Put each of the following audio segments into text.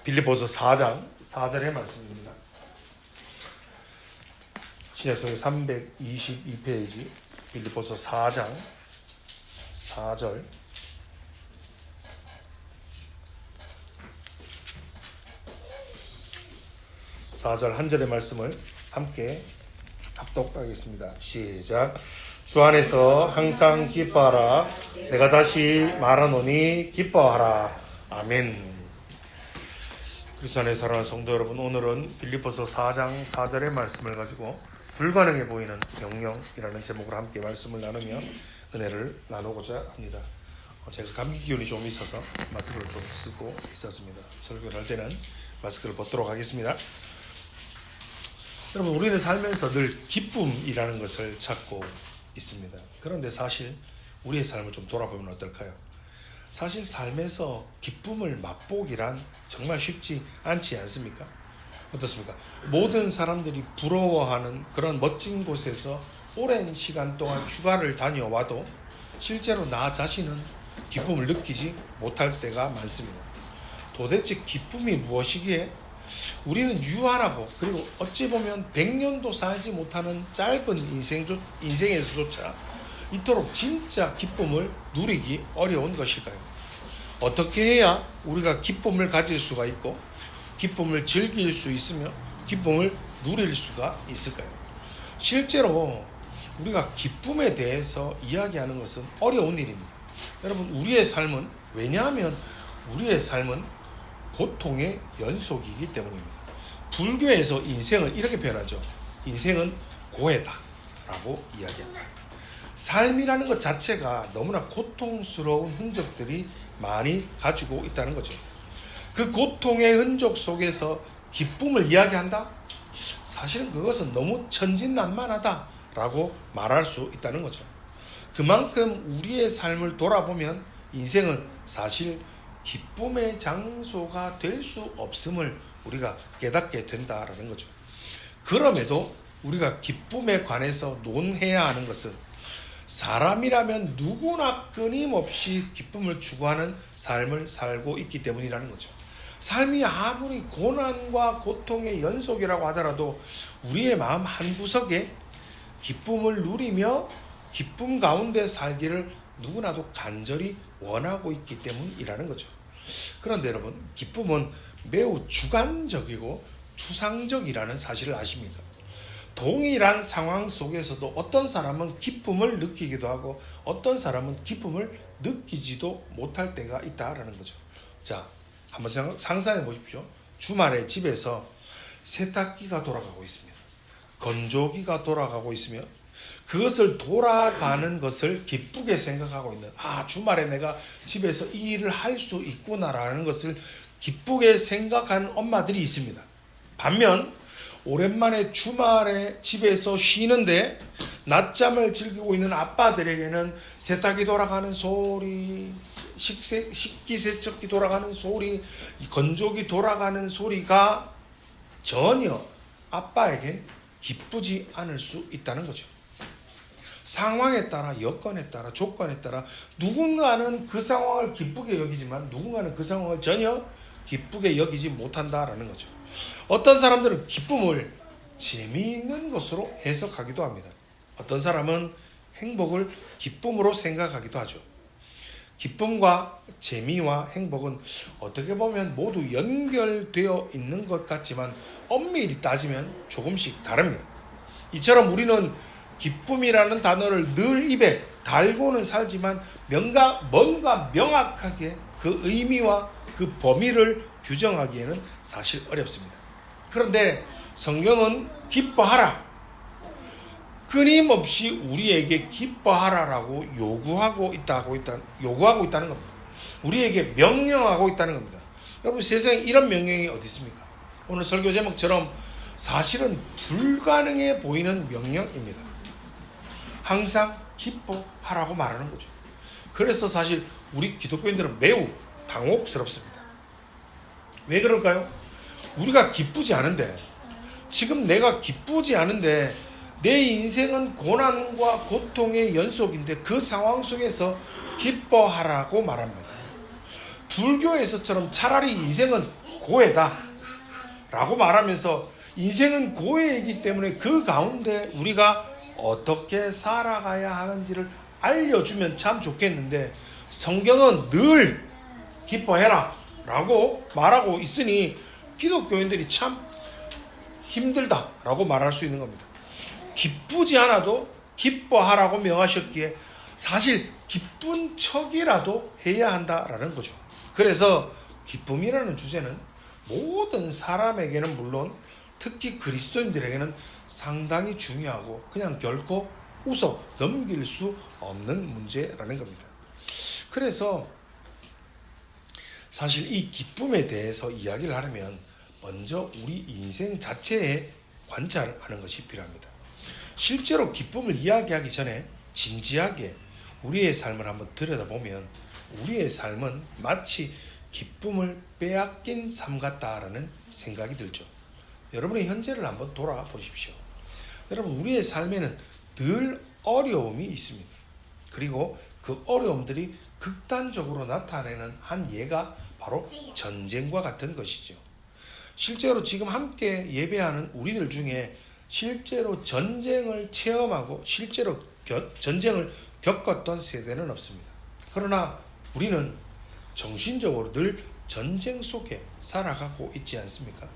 빌립보서 4장 4절의 말씀입니다. 신약성경 322페이지 빌립보서 4장 4절. 4절 한 절의 말씀을 함께 합독하겠습니다. 시작. 주 안에서 항상 기뻐하라. 내가 다시 말하노니 기뻐하라. 아멘. 그리스도 안에 사랑하는 성도 여러분, 오늘은 빌립보서 4장 4절의 말씀을 가지고 불가능해 보이는 명령이라는 제목으로 함께 말씀을 나누며 은혜를 나누고자 합니다. 제가 감기 기운이 좀 있어서 마스크를 좀 쓰고 있었습니다. 설교를 할 때는 마스크를 벗도록 하겠습니다. 여러분, 우리는 살면서 늘 기쁨이라는 것을 찾고 있습니다. 그런데 사실 우리의 삶을 좀 돌아보면 어떨까요? 사실 삶에서 기쁨을 맛보기란 정말 쉽지 않지 않습니까? 어떻습니까? 모든 사람들이 부러워하는 그런 멋진 곳에서 오랜 시간 동안 휴가를 다녀와도 실제로 나 자신은 기쁨을 느끼지 못할 때가 많습니다. 도대체 기쁨이 무엇이기에 우리는 유한하고 그리고 어찌 보면 100년도 살지 못하는 짧은 인생에서조차 이토록 진짜 기쁨을 누리기 어려운 것일까요? 어떻게 해야 우리가 기쁨을 가질 수가 있고 기쁨을 즐길 수 있으며 기쁨을 누릴 수가 있을까요? 실제로 우리가 기쁨에 대해서 이야기하는 것은 어려운 일입니다. 여러분, 우리의 삶은, 왜냐하면 우리의 삶은 고통의 연속이기 때문입니다. 불교에서 인생을 이렇게 표현하죠. 인생은 고해다 라고 이야기합니다. 삶이라는 것 자체가 너무나 고통스러운 흔적들이 많이 가지고 있다는 거죠. 그 고통의 흔적 속에서 기쁨을 이야기한다? 사실은 그것은 너무 천진난만하다 라고 말할 수 있다는 거죠. 그만큼 우리의 삶을 돌아보면 인생은 사실 기쁨의 장소가 될 수 없음을 우리가 깨닫게 된다라는 거죠. 그럼에도 우리가 기쁨에 관해서 논해야 하는 것은 사람이라면 누구나 끊임없이 기쁨을 추구하는 삶을 살고 있기 때문이라는 거죠. 삶이 아무리 고난과 고통의 연속이라고 하더라도 우리의 마음 한구석에 기쁨을 누리며 기쁨 가운데 살기를 누구나도 간절히 원하고 있기 때문이라는 거죠. 그런데 여러분, 기쁨은 매우 주관적이고 추상적이라는 사실을 아십니까? 동일한 상황 속에서도 어떤 사람은 기쁨을 느끼기도 하고 어떤 사람은 기쁨을 느끼지도 못할 때가 있다라는 거죠. 자, 한번 상상해 보십시오. 주말에 집에서 세탁기가 돌아가고 있습니다. 건조기가 돌아가고 있으며 그것을 돌아가는 것을 기쁘게 생각하고 있는, 주말에 내가 집에서 이 일을 할 수 있구나라는 것을 기쁘게 생각하는 엄마들이 있습니다. 반면 오랜만에 주말에 집에서 쉬는데 낮잠을 즐기고 있는 아빠들에게는 세탁기 돌아가는 소리, 식기세척기 돌아가는 소리, 건조기 돌아가는 소리가 전혀 아빠에겐 기쁘지 않을 수 있다는 거죠. 상황에 따라, 여건에 따라, 조건에 따라 누군가는 그 상황을 기쁘게 여기지만 누군가는 그 상황을 전혀 기쁘게 여기지 못한다라는 거죠. 어떤 사람들은 기쁨을 재미있는 것으로 해석하기도 합니다. 어떤 사람은 행복을 기쁨으로 생각하기도 하죠. 기쁨과 재미와 행복은 어떻게 보면 모두 연결되어 있는 것 같지만 엄밀히 따지면 조금씩 다릅니다. 이처럼 우리는 기쁨이라는 단어를 늘 입에 달고는 살지만 뭔가 명확하게 그 의미와 그 범위를 규정하기에는 사실 어렵습니다. 그런데 성경은 기뻐하라, 끊임없이 우리에게 기뻐하라라고 요구하고 있다는 겁니다. 우리에게 명령하고 있다는 겁니다. 여러분, 세상에 이런 명령이 어디 있습니까? 오늘 설교 제목처럼 사실은 불가능해 보이는 명령입니다. 항상 기뻐하라고 말하는 거죠. 그래서 사실 우리 기독교인들은 매우 당혹스럽습니다. 왜 그럴까요? 우리가 기쁘지 않은데, 지금 내가 기쁘지 않은데 내 인생은 고난과 고통의 연속인데 그 상황 속에서 기뻐하라고 말합니다. 불교에서처럼 차라리 인생은 고해다 라고 말하면서 인생은 고해이기 때문에 그 가운데 우리가 어떻게 살아가야 하는지를 알려주면 참 좋겠는데, 성경은 늘 기뻐해라 라고 말하고 있으니 기독교인들이 참 힘들다 라고 말할 수 있는 겁니다. 기쁘지 않아도 기뻐하라고 명하셨기에 사실 기쁜 척이라도 해야 한다라는 거죠. 그래서 기쁨이라는 주제는 모든 사람에게는 물론 특히 그리스도인들에게는 상당히 중요하고 그냥 결코 웃어 넘길 수 없는 문제라는 겁니다. 그래서 사실 이 기쁨에 대해서 이야기를 하려면 먼저 우리 인생 자체에 관찰하는 것이 필요합니다. 실제로 기쁨을 이야기하기 전에 진지하게 우리의 삶을 한번 들여다보면 우리의 삶은 마치 기쁨을 빼앗긴 삶 같다라는 생각이 들죠. 여러분의 현재를 한번 돌아보십시오. 여러분, 우리의 삶에는 늘 어려움이 있습니다. 그리고 그 어려움들이 극단적으로 나타내는 한 예가 바로 전쟁과 같은 것이죠. 실제로 지금 함께 예배하는 우리들 중에 실제로 전쟁을 체험하고 실제로 전쟁을 겪었던 세대는 없습니다. 그러나 우리는 정신적으로 늘 전쟁 속에 살아가고 있지 않습니까?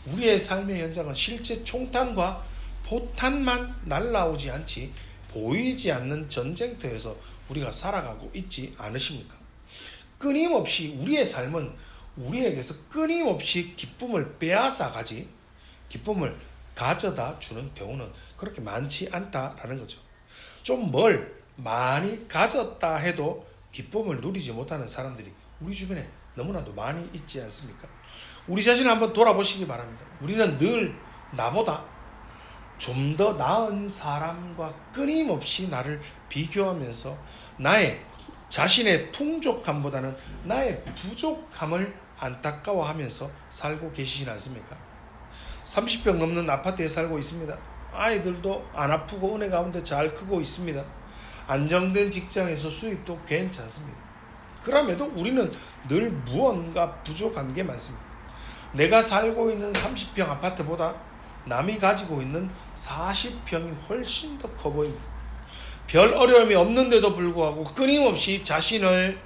우리의 삶의 현장은 실제 총탄과 포탄만 날라오지 않지 보이지 않는 전쟁터에서 우리가 살아가고 있지 않으십니까? 끊임없이 우리의 삶은 우리에게서 끊임없이 기쁨을 빼앗아 가지, 기쁨을 가져다 주는 경우는 그렇게 많지 않다라는 거죠. 좀 많이 가졌다 해도 기쁨을 누리지 못하는 사람들이 우리 주변에 너무나도 많이 있지 않습니까? 우리 자신을 한번 돌아보시기 바랍니다. 우리는 늘 나보다 좀 더 나은 사람과 끊임없이 나를 비교하면서 나의 자신의 풍족함보다는 나의 부족함을 안타까워하면서 살고 계시진 않습니까? 30평 넘는 아파트에 살고 있습니다. 아이들도 안 아프고 은혜 가운데 잘 크고 있습니다. 안정된 직장에서 수입도 괜찮습니다. 그럼에도 우리는 늘 무언가 부족한 게 많습니다. 내가 살고 있는 30평 아파트보다 남이 가지고 있는 40평이 훨씬 더 커 보입니다. 별 어려움이 없는데도 불구하고 끊임없이 자신을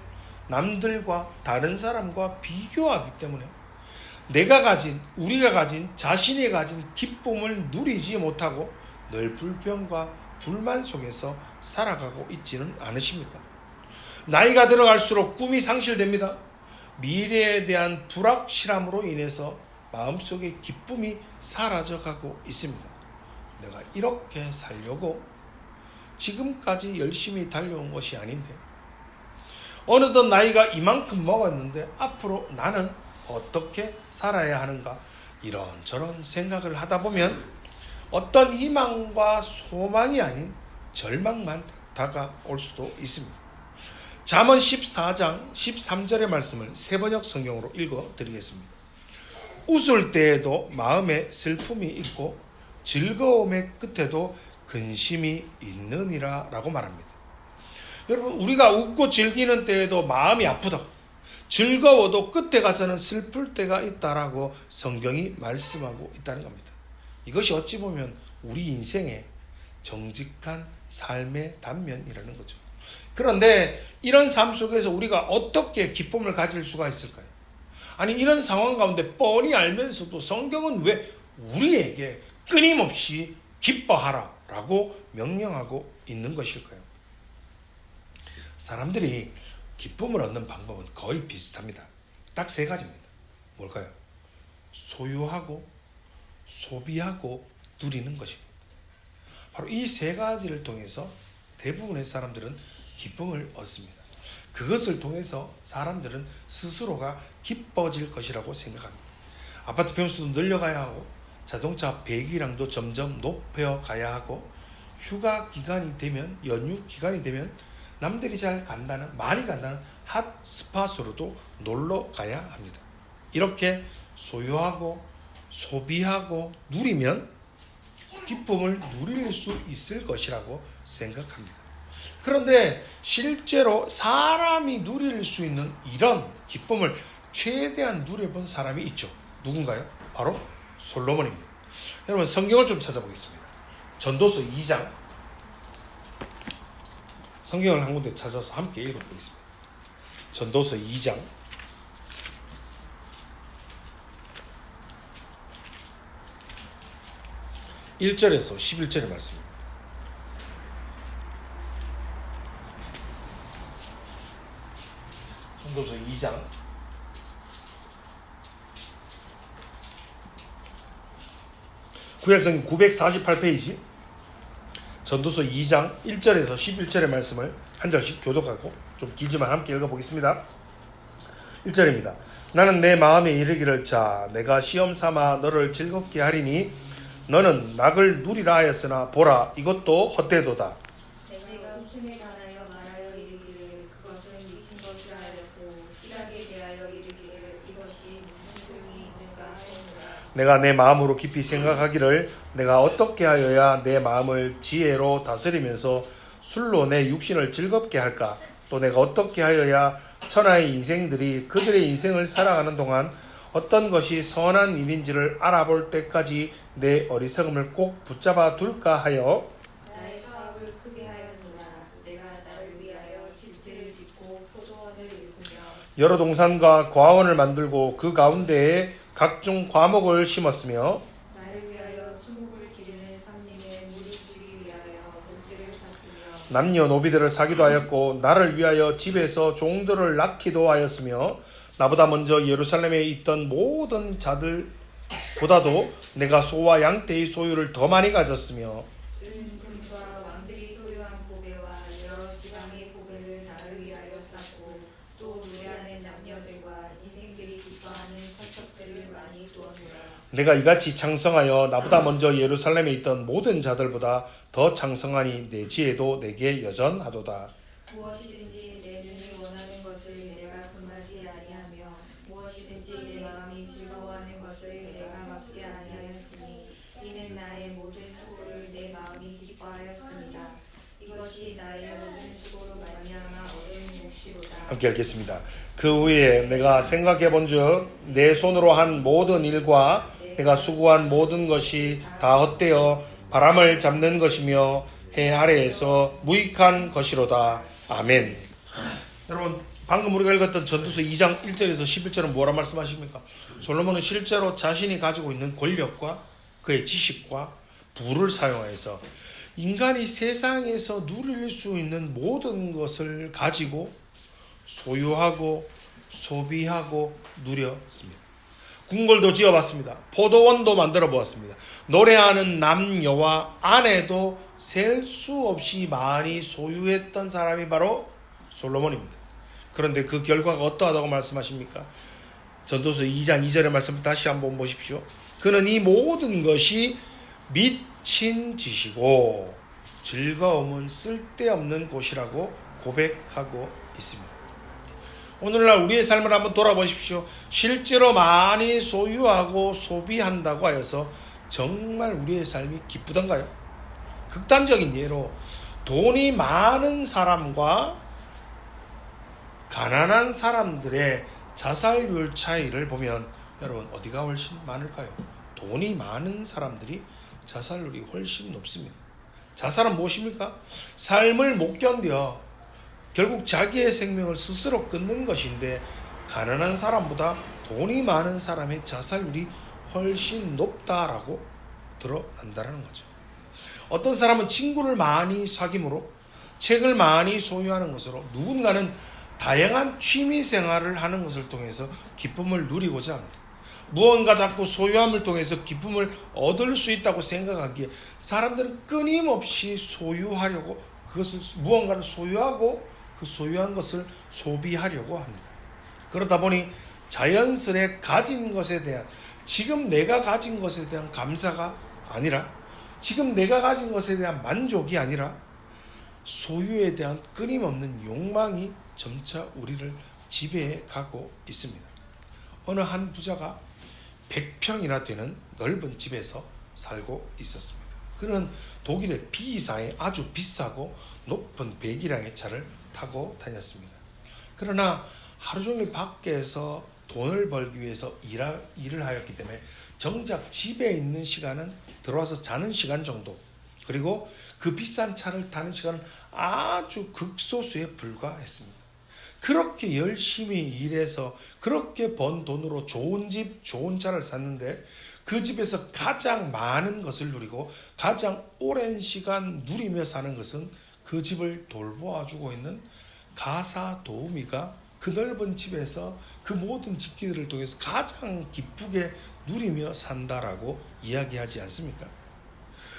남들과 다른 사람과 비교하기 때문에 우리가 가진 자신이 가진 기쁨을 누리지 못하고 늘 불평과 불만 속에서 살아가고 있지는 않으십니까? 나이가 들어갈수록 꿈이 상실됩니다. 미래에 대한 불확실함으로 인해서 마음속에 기쁨이 사라져가고 있습니다. 내가 이렇게 살려고 지금까지 열심히 달려온 것이 아닌데, 어느덧 나이가 이만큼 먹었는데 앞으로 나는 어떻게 살아야 하는가, 이런저런 생각을 하다 보면 어떤 희망과 소망이 아닌 절망만 다가올 수도 있습니다. 잠언 14장 13절의 말씀을 세번역 성경으로 읽어드리겠습니다. 웃을 때에도 마음에 슬픔이 있고 즐거움의 끝에도 근심이 있느니라 라고 말합니다. 여러분, 우리가 웃고 즐기는 때에도 마음이 아프다, 즐거워도 끝에 가서는 슬플 때가 있다라고 성경이 말씀하고 있다는 겁니다. 이것이 어찌 보면 우리 인생의 정직한 삶의 단면이라는 거죠. 그런데 이런 삶 속에서 우리가 어떻게 기쁨을 가질 수가 있을까요? 아니, 이런 상황 가운데 뻔히 알면서도 성경은 왜 우리에게 끊임없이 기뻐하라 라고 명령하고 있는 것일까요? 사람들이 기쁨을 얻는 방법은 거의 비슷합니다. 딱 세 가지입니다. 뭘까요? 소유하고 소비하고 누리는 것입니다. 바로 이 세 가지를 통해서 대부분의 사람들은 기쁨을 얻습니다. 그것을 통해서 사람들은 스스로가 기뻐질 것이라고 생각합니다. 아파트 평수도 늘려가야 하고 자동차 배기량도 점점 높여가야 하고 휴가 기간이 되면, 연휴 기간이 되면 남들이 많이 간다는 핫 스팟으로도 놀러 가야 합니다. 이렇게 소유하고 소비하고 누리면 기쁨을 누릴 수 있을 것이라고 생각합니다. 그런데 실제로 사람이 누릴 수 있는 이런 기쁨을 최대한 누려본 사람이 있죠. 누군가요? 바로 솔로몬입니다. 여러분 성경을 좀 찾아보겠습니다. 전도서 2장 성경을 한 군데 찾아서 함께 읽어보겠습니다. 전도서 2장 1절에서 11절의 말씀입니다. 전도서 2장 구약성경 948페이지 전도서 2장 1절에서 11절의 말씀을 한 절씩 교독하고 좀 길지만 함께 읽어보겠습니다. 1절입니다. 나는 내 마음에 이르기를 자 내가 시험 삼아 너를 즐겁게 하리니 너는 낙을 누리라 하였으나 보라 이것도 헛되도다. 내가 웃음에 관하여 말하여 이르기를 그것은 미친 것이라 하였고 희락에 대하여 이르기를 이것이 무슨 소용이 있는가 하였노라. 내가 내 마음으로 깊이 생각하기를 내가 어떻게 하여야 내 마음을 지혜로 다스리면서 술로 내 육신을 즐겁게 할까? 또 내가 어떻게 하여야 천하의 인생들이 그들의 인생을 살아가는 동안 어떤 것이 선한 일인지를 알아볼 때까지 내 어리석음을 꼭 붙잡아 둘까 하여 나의 사업을 크게 하였노라. 내가 나를 위하여 질투를 짓고 포도원을 일구며 여러 동산과 과원을 만들고 그 가운데에 각종 과목을 심었으며 나를 위하여 수목을 기르는 삼림에 물을 주기 위하여 물들을 샀으며 남녀노비들을 사기도 하였고 나를 위하여 집에서 종들을 낳기도 하였으며 나보다 먼저 예루살렘에 있던 모든 자들보다도 내가 소와 양떼의 소유를 더 많이 가졌으며 은 금과 왕들이 소유한 보배와 여러 지방의 보배를 나를 위하여 쌓고 또 노래하는 남녀들과 인생들이 기뻐하는 서척들을 많이 두었노라. 내가 이같이 창성하여 나보다 먼저 예루살렘에 있던 모든 자들보다 더 창성하니 내 지혜도 내게 여전하도다. 무엇이든지 내 눈이 원하는 것을 내가 금하지 아니하며 무엇이든지 내 마음이 즐거워하는 것을 내가 막지 아니하였으니 이는 나의 모든 수고를 내 마음이 기뻐하였습니다. 이것이 나의 모든 수고로 말미암아 얻은 몫이로다. 함께 읽겠습니다. 그 후에 내가 생각해 본즉 내 손으로 한 모든 일과 내가 수고한 모든 것이 다 헛되어 바람을 잡는 것이며 해 아래에서 무익한 것이로다. 아멘. 여러분 방금 우리가 읽었던 전도서 2장 1절에서 11절은 뭐라 말씀하십니까? 솔로몬은 실제로 자신이 가지고 있는 권력과 그의 지식과 부를 사용해서 인간이 세상에서 누릴 수 있는 모든 것을 가지고 소유하고 소비하고 누렸습니다. 궁궐도 지어봤습니다. 포도원도 만들어 보았습니다. 노래하는 남녀와 아내도 셀 수 없이 많이 소유했던 사람이 바로 솔로몬입니다. 그런데 그 결과가 어떠하다고 말씀하십니까? 전도서 2장 2절의 말씀을 다시 한번 보십시오. 그는 이 모든 것이 미친 짓이고 즐거움은 쓸데없는 곳이라고 고백하고 있습니다. 오늘날 우리의 삶을 한번 돌아보십시오. 실제로 많이 소유하고 소비한다고 하여서 정말 우리의 삶이 기쁘던가요? 극단적인 예로 돈이 많은 사람과 가난한 사람들의 자살률 차이를 보면 여러분 어디가 훨씬 많을까요? 돈이 많은 사람들이 자살률이 훨씬 높습니다. 자살은 무엇입니까? 삶을 못 견뎌 결국 자기의 생명을 스스로 끊는 것인데 가난한 사람보다 돈이 많은 사람의 자살률이 훨씬 높다라고 드러난다는 거죠. 어떤 사람은 친구를 많이 사귐으로 책을 많이 소유하는 것으로 누군가는 다양한 취미 생활을 하는 것을 통해서 기쁨을 누리고자 합니다. 무언가 자꾸 소유함을 통해서 기쁨을 얻을 수 있다고 생각하기에 사람들은 끊임없이 소유하려고 그것을 무언가를 소유하고 그 소유한 것을 소비하려고 합니다. 그러다 보니 자연스레 가진 것에 대한 지금 내가 가진 것에 대한 감사가 아니라 지금 내가 가진 것에 대한 만족이 아니라 소유에 대한 끊임없는 욕망이 점차 우리를 지배해 가고 있습니다. 어느 한 부자가 100평이나 되는 넓은 집에서 살고 있었습니다. 그는 독일의 B사의 아주 비싸고 높은 배기량의 차를 타고 다녔습니다. 그러나 하루 종일 밖에서 돈을 벌기 위해서 일을 하였기 때문에 정작 집에 있는 시간은 들어와서 자는 시간 정도, 그리고 그 비싼 차를 타는 시간은 아주 극소수에 불과했습니다. 그렇게 열심히 일해서 그렇게 번 돈으로 좋은 집, 좋은 차를 샀는데 그 집에서 가장 많은 것을 누리고 가장 오랜 시간 누리며 사는 것은 그 집을 돌보아주고 있는 가사 도우미가 그 넓은 집에서 그 모든 집기들을 통해서 가장 기쁘게 누리며 산다라고 이야기하지 않습니까?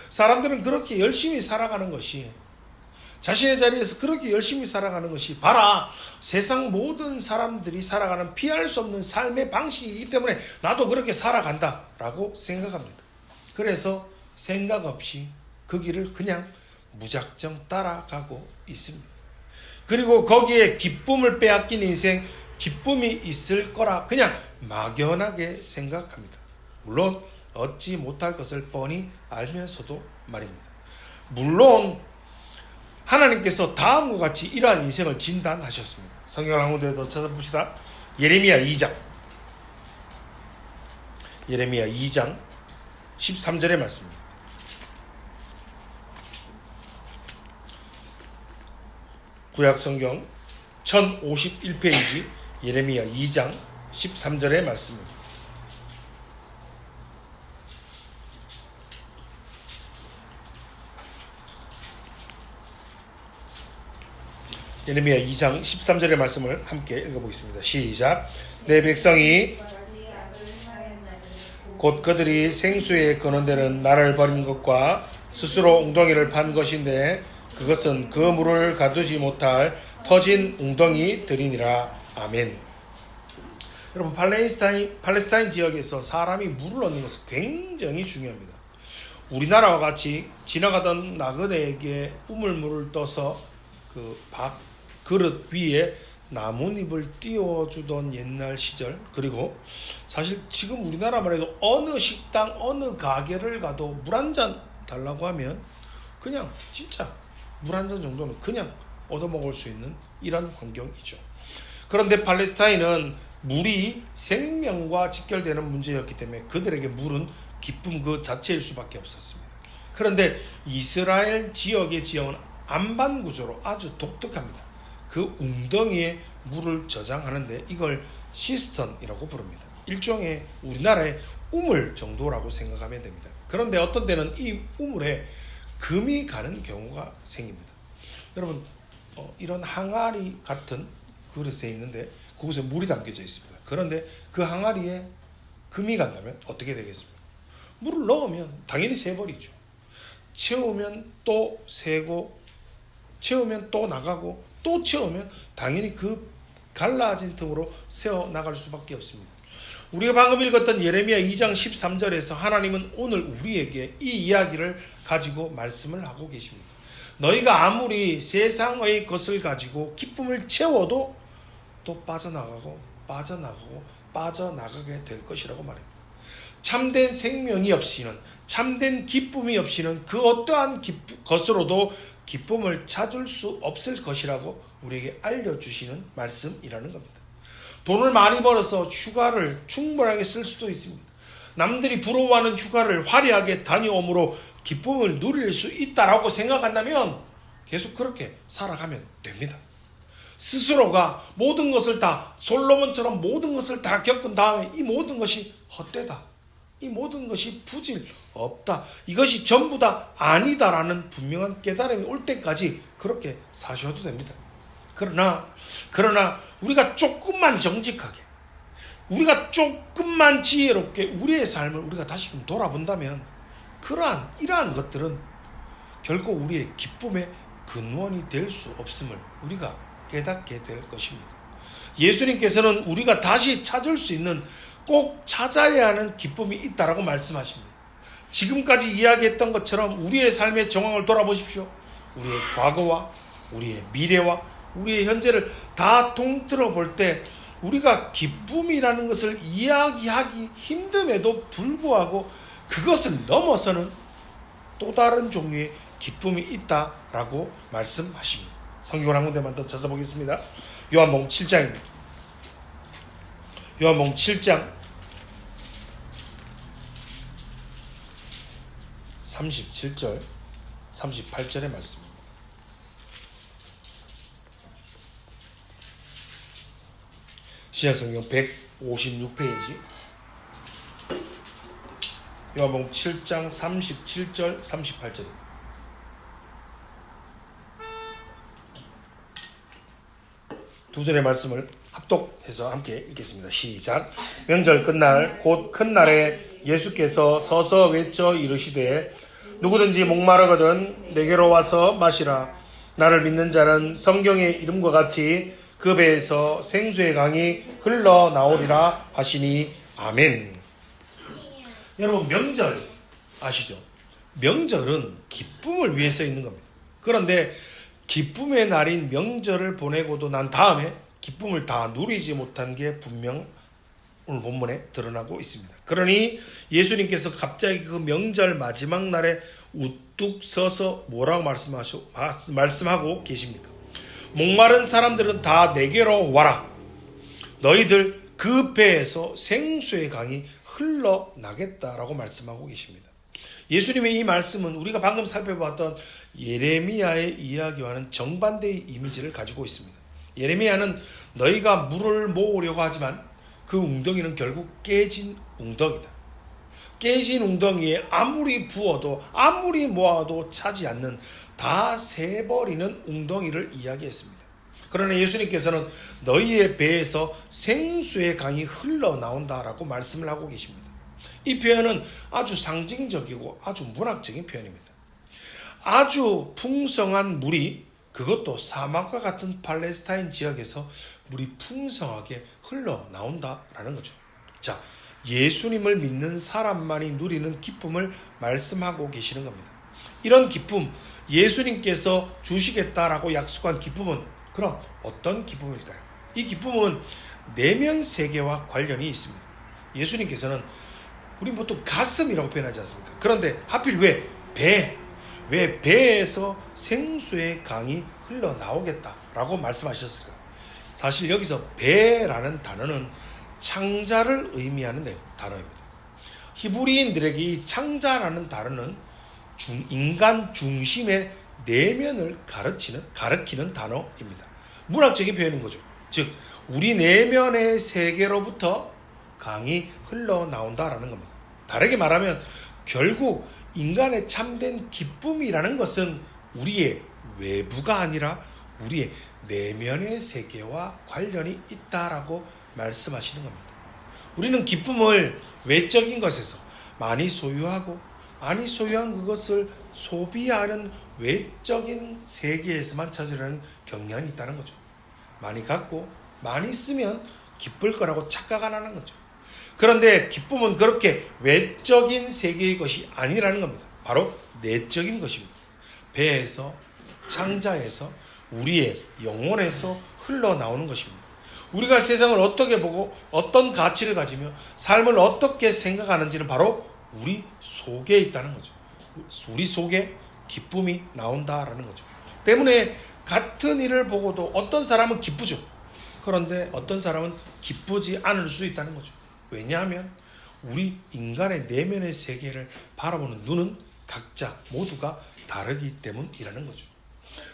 사람들은 그렇게 열심히 살아가는 것이, 자신의 자리에서 그렇게 열심히 살아가는 것이 봐라, 세상 모든 사람들이 살아가는 피할 수 없는 삶의 방식이기 때문에 나도 그렇게 살아간다 라고 생각합니다. 그래서 생각 없이 그 길을 그냥 무작정 따라가고 있습니다. 그리고 거기에 기쁨을 빼앗긴 인생, 기쁨이 있을 거라 그냥 막연하게 생각합니다. 물론 얻지 못할 것을 뻔히 알면서도 말입니다. 물론 하나님께서 다음과 같이 이러한 인생을 진단하셨습니다. 성경 한 군데 더 찾아봅시다. 예레미야 2장 13절의 말씀입니다. 구약성경 1051페이지 예레미야 2장 13절의 말씀입니다. 예레미야 2장 13절의 말씀을 함께 읽어보겠습니다. 시작. 내 백성이 곧 그들이 생수에 거는 데는 나를 버린 것과 스스로 웅덩이를 판 것인데 그것은 그 물을 가두지 못할 터진 웅덩이들이니라. 아멘. 여러분, 팔레스타인 지역에서 사람이 물을 얻는 것은 굉장히 중요합니다. 우리나라와 같이 지나가던 나그네에게 우물물을 떠서 그 그릇 위에 나뭇잎을 띄워주던 옛날 시절, 그리고 사실 지금 우리나라만 해도 어느 식당 어느 가게를 가도 물 한 잔 달라고 하면 그냥 진짜 물 한 잔 정도는 그냥 얻어먹을 수 있는 이런 환경이죠. 그런데 팔레스타인은 물이 생명과 직결되는 문제였기 때문에 그들에게 물은 기쁨 그 자체일 수밖에 없었습니다. 그런데 이스라엘 지역의 지형은 안반 구조로 아주 독특합니다. 그 웅덩이에 물을 저장하는데 이걸 시스턴이라고 부릅니다. 일종의 우리나라의 우물 정도라고 생각하면 됩니다. 그런데 어떤 때는 이 우물에 금이 가는 경우가 생깁니다. 여러분, 이런 항아리 같은 그릇에 있는데 그곳에 물이 담겨져 있습니다. 그런데 그 항아리에 금이 간다면 어떻게 되겠습니까? 물을 넣으면 당연히 새버리죠. 채우면 또 새고, 채우면 또 나가고, 또 채우면 당연히 그 갈라진 틈으로 새어 나갈 수밖에 없습니다. 우리가 방금 읽었던 예레미야 2장 13절에서 하나님은 오늘 우리에게 이 이야기를 가지고 말씀을 하고 계십니다. 너희가 아무리 세상의 것을 가지고 기쁨을 채워도 또 빠져나가게 될 것이라고 말합니다. 참된 생명이 없이는, 참된 기쁨이 없이는 그 어떠한 것으로도 기쁨을 찾을 수 없을 것이라고 우리에게 알려주시는 말씀이라는 겁니다. 돈을 많이 벌어서 휴가를 충분하게 쓸 수도 있습니다. 남들이 부러워하는 휴가를 화려하게 다녀옴으로 기쁨을 누릴 수 있다라고 생각한다면 계속 그렇게 살아가면 됩니다. 스스로가 모든 것을 다, 솔로몬처럼 모든 것을 다 겪은 다음에 이 모든 것이 헛되다, 이 모든 것이 부질 없다, 이것이 전부 다 아니다라는 분명한 깨달음이 올 때까지 그렇게 사셔도 됩니다. 그러나 우리가 조금만 정직하게, 우리가 조금만 지혜롭게 우리의 삶을 우리가 다시금 돌아본다면 이러한 것들은 결코 우리의 기쁨의 근원이 될 수 없음을 우리가 깨닫게 될 것입니다. 예수님께서는 우리가 다시 찾을 수 있는, 꼭 찾아야 하는 기쁨이 있다라고 말씀하십니다. 지금까지 이야기했던 것처럼 우리의 삶의 정황을 돌아보십시오. 우리의 과거와 우리의 미래와 우리의 현재를 다 통틀어 볼 때 우리가 기쁨이라는 것을 이야기하기 힘듦에도 불구하고 그것을 넘어서는 또 다른 종류의 기쁨이 있다라고 말씀하십니다. 성경을 한 군데만 더 찾아보겠습니다. 요한복음 7장입니다. 요한복음 7장 37절 38절의 말씀입니다. 신약성경 156페이지 요한복음 7장 37절 38절입니다. 두 절의 말씀을 합독해서 함께 읽겠습니다. 시작. 명절 끝날 곧 큰 날에 예수께서 서서 외쳐 이르시되 누구든지 목마르거든 내게로 와서 마시라. 나를 믿는 자는 성경의 이름과 같이 그 배에서 생수의 강이 흘러나오리라 하시니 아멘. 여러분, 명절 아시죠? 명절은 기쁨을 위해서 있는 겁니다. 그런데 기쁨의 날인 명절을 보내고도 난 다음에 기쁨을 다 누리지 못한 게 분명 오늘 본문에 드러나고 있습니다. 그러니 예수님께서 갑자기 그 명절 마지막 날에 우뚝 서서 뭐라고 말씀하고 계십니까? 목마른 사람들은 다 내게로 와라. 너희들 그 배에서 생수의 강이 흘러나겠다라고 말씀하고 계십니다. 예수님의 이 말씀은 우리가 방금 살펴봤던 예레미야의 이야기와는 정반대의 이미지를 가지고 있습니다. 예레미야는 너희가 물을 모으려고 하지만 그 웅덩이는 결국 깨진 웅덩이다. 깨진 웅덩이에 아무리 부어도 아무리 모아도 차지 않는 다 새버리는 웅덩이를 이야기했습니다. 그러나 예수님께서는 너희의 배에서 생수의 강이 흘러나온다라고 말씀을 하고 계십니다. 이 표현은 아주 상징적이고 아주 문학적인 표현입니다. 아주 풍성한 물이, 그것도 사막과 같은 팔레스타인 지역에서 물이 풍성하게 흘러나온다라는 거죠. 자, 예수님을 믿는 사람만이 누리는 기쁨을 말씀하고 계시는 겁니다. 이런 기쁨, 예수님께서 주시겠다라고 약속한 기쁨은 그럼 어떤 기쁨일까요? 이 기쁨은 내면 세계와 관련이 있습니다. 예수님께서는 우리 보통 가슴이라고 표현하지 않습니까? 그런데 하필 왜 배에서 생수의 강이 흘러나오겠다라고 말씀하셨을까요? 사실 여기서 배라는 단어는 창자를 의미하는 단어입니다. 히브리인들에게 이 창자라는 단어는 인간 중심의 내면을 가리키는 단어입니다. 문학적인 표현인 거죠. 즉 우리 내면의 세계로부터 강이 흘러나온다라는 겁니다. 다르게 말하면 결국 인간의 참된 기쁨이라는 것은 우리의 외부가 아니라 우리의 내면의 세계와 관련이 있다라고 말씀하시는 겁니다. 우리는 기쁨을 외적인 것에서 많이 소유하고 많이 소유한 그것을 소비하는 외적인 세계에서만 찾으려는 경향이 있다는 거죠. 많이 갖고 많이 쓰면 기쁠 거라고 착각 안 하는 거죠. 그런데 기쁨은 그렇게 외적인 세계의 것이 아니라는 겁니다. 바로 내적인 것입니다. 배에서, 창자에서, 우리의 영혼에서 흘러나오는 것입니다. 우리가 세상을 어떻게 보고 어떤 가치를 가지며 삶을 어떻게 생각하는지는 바로 우리 속에 있다는 거죠. 우리 속에 기쁨이 나온다라는 거죠. 때문에 같은 일을 보고도 어떤 사람은 기쁘죠. 그런데 어떤 사람은 기쁘지 않을 수 있다는 거죠. 왜냐하면 우리 인간의 내면의 세계를 바라보는 눈은 각자 모두가 다르기 때문이라는 거죠.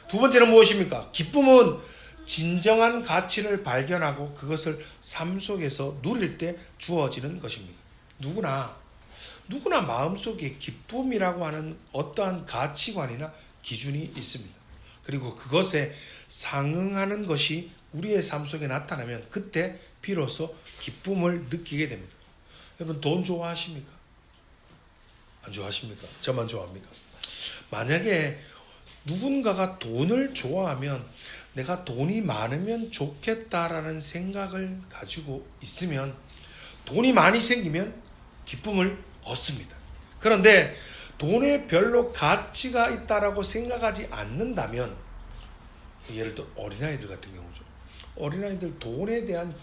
두 번째는 무엇입니까? 기쁨은 진정한 가치를 발견하고 그것을 삶 속에서 누릴 때 주어지는 것입니다. 누구나 마음속에 기쁨이라고 하는 어떠한 가치관이나 기준이 있습니다. 그리고 그것에 상응하는 것이 우리의 삶 속에 나타나면 그때 비로소 기쁨을 느끼게 됩니다. 여러분, 돈 좋아하십니까? 안 좋아하십니까? 저만 좋아합니까? 만약에 누군가가 돈을 좋아하면 내가 돈이 많으면 좋겠다라는 생각을 가지고 있으면 돈이 많이 생기면 기쁨을 얻습니다. 그런데 돈에 별로 가치가 있다라고 생각하지 않는다면, 예를 들어 어린아이들 같은 경우죠. 어린아이들 돈에 대한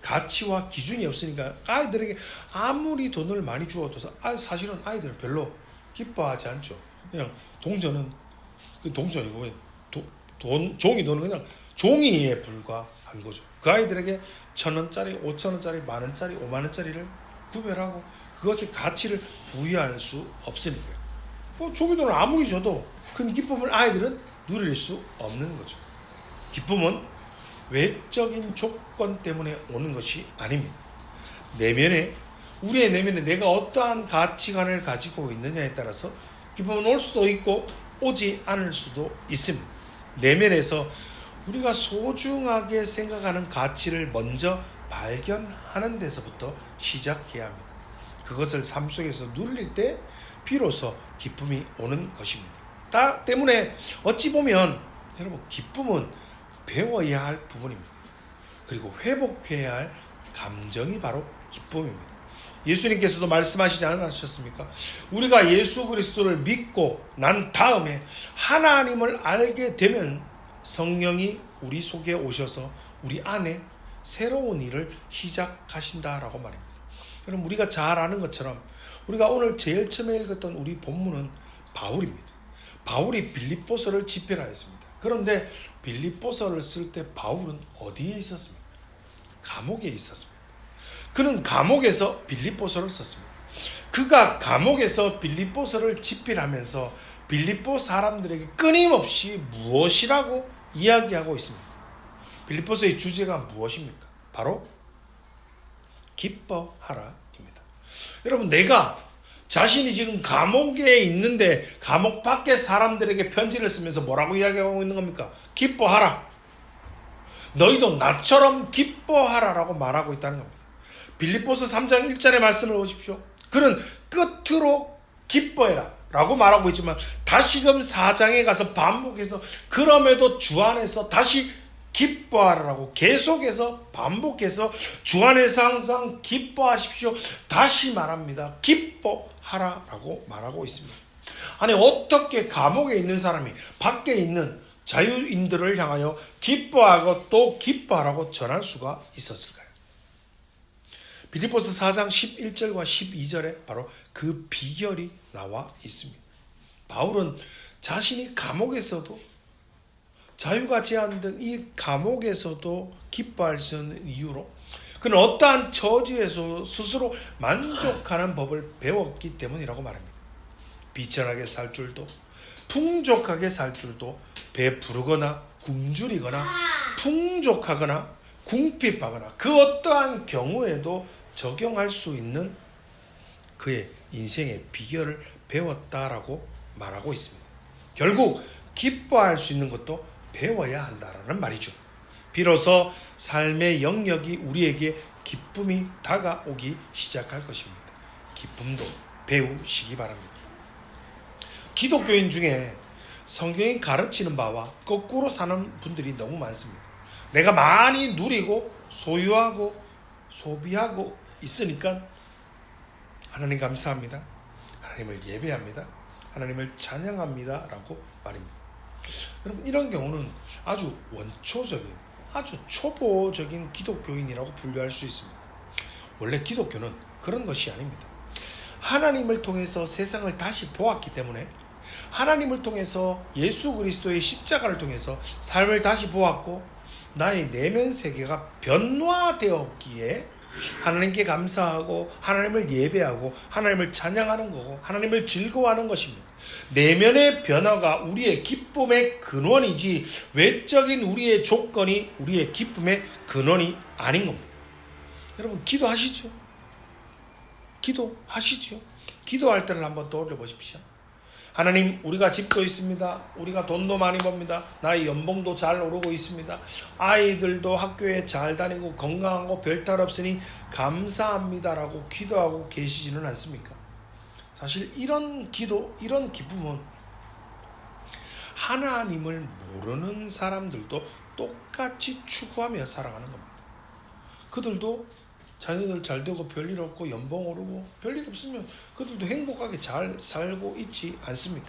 가치와 기준이 없으니까 아이들에게 아무리 돈을 많이 주어도 사실은 아이들은 별로 기뻐하지 않죠. 그냥 동전은 그 동전이고 종이 돈은 그냥 종이에 불과합니다. 거죠. 그 아이들에게 1,000원짜리, 5,000원짜리, 10,000원짜리, 50,000원짜리를 구별하고 그것의 가치를 부여할 수 없으니까요. 조기돈을 아무리 줘도 그 기쁨을 아이들은 누릴 수 없는 거죠. 기쁨은 외적인 조건 때문에 오는 것이 아닙니다. 우리의 내면에 내가 어떠한 가치관을 가지고 있느냐에 따라서 기쁨은 올 수도 있고 오지 않을 수도 있습니다. 내면에서 우리가 소중하게 생각하는 가치를 먼저 발견하는 데서부터 시작해야 합니다. 그것을 삶 속에서 누릴 때 비로소 기쁨이 오는 것입니다. 때문에 어찌 보면 여러분 기쁨은 배워야 할 부분입니다. 그리고 회복해야 할 감정이 바로 기쁨입니다. 예수님께서도 말씀하시지 않으셨습니까? 우리가 예수 그리스도를 믿고 난 다음에 하나님을 알게 되면 성령이 우리 속에 오셔서 우리 안에 새로운 일을 시작하신다라고 말입니다. 여러분 우리가 잘 아는 것처럼 우리가 오늘 제일 처음에 읽었던 우리 본문은 바울입니다. 바울이 빌립보서를 집필하였습니다. 그런데 빌립보서를 쓸 때 바울은 어디에 있었습니까? 감옥에 있었습니다. 그는 감옥에서 빌립보서를 썼습니다. 그가 감옥에서 빌립보서를 집필하면서 빌립보 사람들에게 끊임없이 무엇이라고 이야기하고 있습니까? 빌립보서의 주제가 무엇입니까? 바로 기뻐하라입니다. 여러분 내가 자신이 지금 감옥에 있는데 감옥 밖에 사람들에게 편지를 쓰면서 뭐라고 이야기하고 있는 겁니까? 기뻐하라. 너희도 나처럼 기뻐하라라고 말하고 있다는 겁니다. 빌립보서 3장 1절의 말씀을 보십시오. 그는 끝으로 기뻐해라 라고 말하고 있지만 다시금 4장에 가서 반복해서 그럼에도 주 안에서 다시 기뻐하라고 계속해서 반복해서 주 안에서 항상 기뻐하십시오. 다시 말합니다. 기뻐하라라고 말하고 있습니다. 아니 어떻게 감옥에 있는 사람이 밖에 있는 자유인들을 향하여 기뻐하고 또 기뻐하라고 전할 수가 있었을까요? 빌립보서 4장 11절과 12절에 바로 그 비결이 나와 있습니다. 바울은 자신이 감옥에서도 자유가 제한된 이 감옥에서도 기뻐할 수 있는 이유로 그는 어떠한 처지에서 스스로 만족하는 법을 배웠기 때문이라고 말합니다. 비천하게 살 줄도 풍족하게 살 줄도 배부르거나 굶주리거나 풍족하거나 궁핍하거나 그 어떠한 경우에도 적용할 수 있는 그의 인생의 비결을 배웠다라고 말하고 있습니다. 결국 기뻐할 수 있는 것도 배워야 한다라는 말이죠. 비로소 삶의 영역이 우리에게 기쁨이 다가오기 시작할 것입니다. 기쁨도 배우시기 바랍니다. 기독교인 중에 성경이 가르치는 바와 거꾸로 사는 분들이 너무 많습니다. 내가 많이 누리고 소유하고 소비하고 있으니까 하나님 감사합니다. 하나님을 예배합니다. 하나님을 찬양합니다. 라고 말입니다. 여러분 이런 경우는 아주 원초적인 아주 초보적인 기독교인이라고 분류할 수 있습니다. 원래 기독교는 그런 것이 아닙니다. 하나님을 통해서 세상을 다시 보았기 때문에 하나님을 통해서 예수 그리스도의 십자가를 통해서 삶을 다시 보았고 나의 내면 세계가 변화되었기에 하나님께 감사하고 하나님을 예배하고 하나님을 찬양하는 거고 하나님을 즐거워하는 것입니다. 내면의 변화가 우리의 기쁨의 근원이지 외적인 우리의 조건이 우리의 기쁨의 근원이 아닌 겁니다. 여러분 기도하시죠. 기도하시죠. 기도할 때를 한번 떠올려 보십시오. 하나님 우리가 집도 있습니다. 우리가 돈도 많이 법니다. 나의 연봉도 잘 오르고 있습니다. 아이들도 학교에 잘 다니고 건강하고 별탈 없으니 감사합니다라고 기도하고 계시지는 않습니까? 사실 이런 기도, 이런 기쁨은 하나님을 모르는 사람들도 똑같이 추구하며 살아가는 겁니다. 그들도 자녀들 잘 되고 별일 없고 연봉 오르고 별일 없으면 그들도 행복하게 잘 살고 있지 않습니까?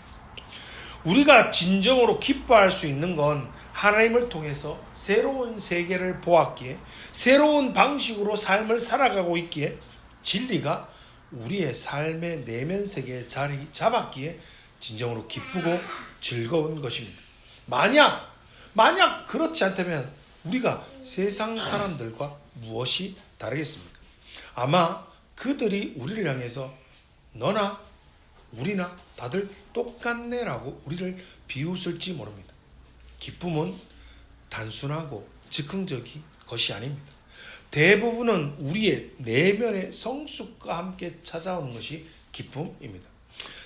우리가 진정으로 기뻐할 수 있는 건 하나님을 통해서 새로운 세계를 보았기에 새로운 방식으로 삶을 살아가고 있기에 진리가 우리의 삶의 내면 세계에 자리 잡았기에 진정으로 기쁘고 즐거운 것입니다. 만약 그렇지 않다면 우리가 세상 사람들과 무엇이 다르겠습니까? 아마 그들이 우리를 향해서 너나 우리나 다들 똑같네라고 우리를 비웃을지 모릅니다. 기쁨은 단순하고 즉흥적인 것이 아닙니다. 대부분은 우리의 내면의 성숙과 함께 찾아오는 것이 기쁨입니다.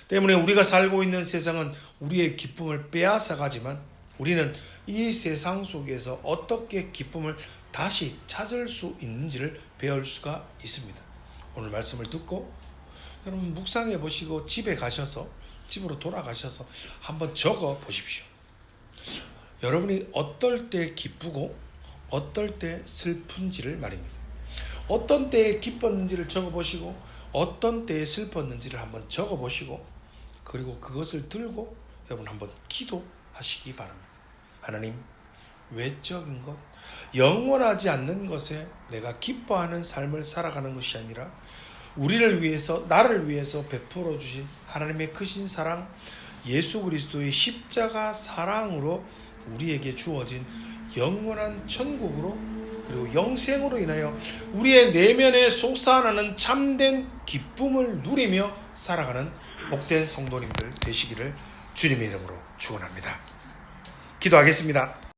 때문에 우리가 살고 있는 세상은 우리의 기쁨을 빼앗아가지만 우리는 이 세상 속에서 어떻게 기쁨을 다시 찾을 수 있는지를 배울 수가 있습니다. 오늘 말씀을 듣고 여러분 묵상해 보시고 집으로 돌아가셔서 한번 적어 보십시오. 여러분이 어떨 때 기쁘고 어떨 때 슬픈지를 말입니다. 어떤 때에 기뻤는지를 적어보시고 어떤 때에 슬펐는지를 한번 적어보시고 그리고 그것을 들고 여러분 한번 기도하시기 바랍니다. 하나님, 외적인 것, 영원하지 않는 것에 내가 기뻐하는 삶을 살아가는 것이 아니라 우리를 위해서, 나를 위해서 베풀어 주신 하나님의 크신 사랑, 예수 그리스도의 십자가 사랑으로 우리에게 주어진 영원한 천국으로 그리고 영생으로 인하여 우리의 내면에 솟아나는 참된 기쁨을 누리며 살아가는 복된 성도님들 되시기를 주님의 이름으로 축원합니다. 기도하겠습니다.